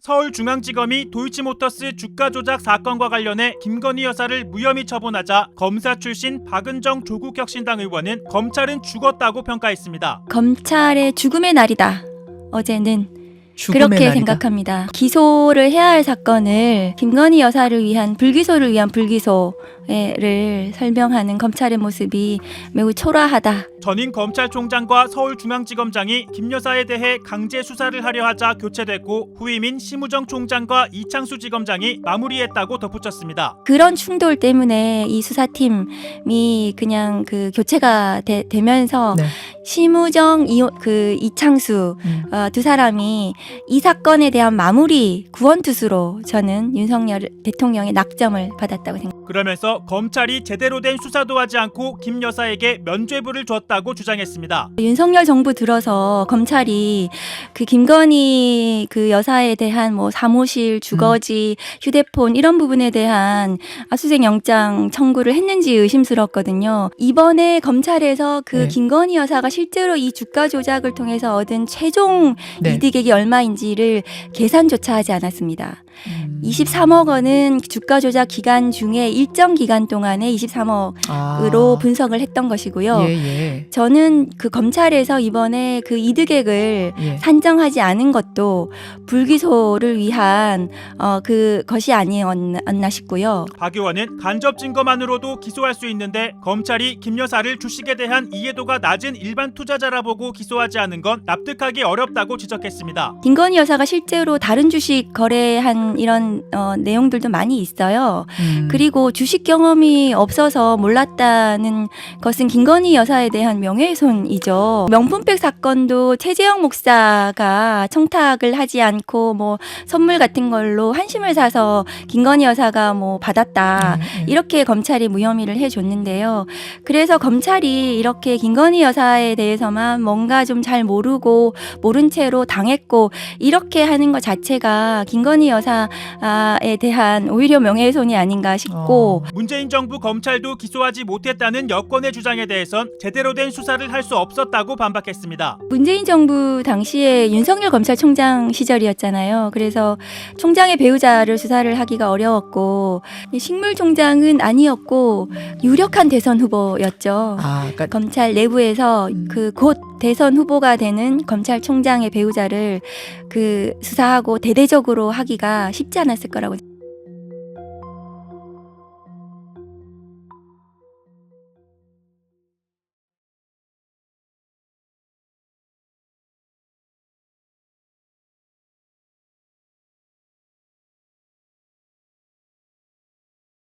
서울중앙지검이 도이치모터스 주가 조작 사건과 관련해 김건희 여사를 무혐의 처분하자 검사 출신 박은정 조국혁신당 의원은 검찰은 죽었다고 평가했습니다. 검찰의 죽음의 날이다. 어제는 죽음의 그렇게 날이다. 생각합니다. 기소를 해야 할 사건을 김건희 여사를 위한 불기소를 위한 불기소를 설명하는 검찰의 모습이 매우 초라하다. 전임 검찰총장과 서울중앙지검장이 김 여사에 대해 강제 수사를 하려 하자 교체됐고 후임인 심우정 총장과 이창수 지검장이 마무리했다고 덧붙였습니다. 그런 충돌 때문에 이 수사팀이 그냥 교체가 되면서 네. 심우정, 이창수 두 사람이 이 사건에 대한 마무리 구원투수로 저는 윤석열 대통령의 낙점을 받았다고 생각합니다. 그러면서 검찰이 제대로 된 수사도 하지 않고 김 여사에게 면죄부를 줬다고 주장했습니다. 윤석열 정부 들어서 검찰이 김건희 여사에 대한 사무실, 주거지, 휴대폰 이런 부분에 대한 압수수색 영장 청구를 했는지 의심스럽거든요. 이번에 검찰에서 네. 김건희 여사가 실제로 이 주가 조작을 통해서 얻은 최종 네. 이득액이 얼마인지를 계산조차 하지 않았습니다. 23억 원은 주가 조작 기간 중에 일정 기간 동안에 23억으로 분석을 했던 것이고요. 예. 저는 검찰에서 이번에 이득액을 예. 산정하지 않은 것도 불기소를 위한 것이 아니었나 싶고요. 박 의원은 간접 증거만으로도 기소할 수 있는데 검찰이 김 여사를 주식에 대한 이해도가 낮은 일반 투자자라 보고 기소하지 않은 건 납득하기 어렵다고 지적했습니다. 김건희 여사가 실제로 다른 주식 거래한 이런 내용들도 많이 있어요. 그리고 주식 경험이 없어서 몰랐다는 것은 김건희 여사에 대한 명예훼손이죠. 명품백 사건도 최재형 목사가 청탁을 하지 않고 선물 같은 걸로 한심을 사서 김건희 여사가 받았다. 이렇게 검찰이 무혐의를 해줬는데요. 그래서 검찰이 이렇게 김건희 여사에 대해서만 뭔가 좀 잘 모르고 모른 채로 당했고 이렇게 하는 것 자체가 김건희 여사에 대한 오히려 명예훼손이 아닌가 싶고 문재인 정부 검찰도 기소하지 못했다는 여권의 주장에 대해선 제대로 된 수사를 할 수 없었다고 반박했습니다. 문재인 정부 당시에 윤석열 검찰총장 시절이었잖아요. 그래서 총장의 배우자를 수사를 하기가 어려웠고 식물총장은 아니었고 유력한 대선 후보였죠. 그러니까 검찰 내부에서 곧 대선 후보가 되는 검찰총장의 배우자를 수사하고 대대적으로 하기가 쉽지 않았을 거라고.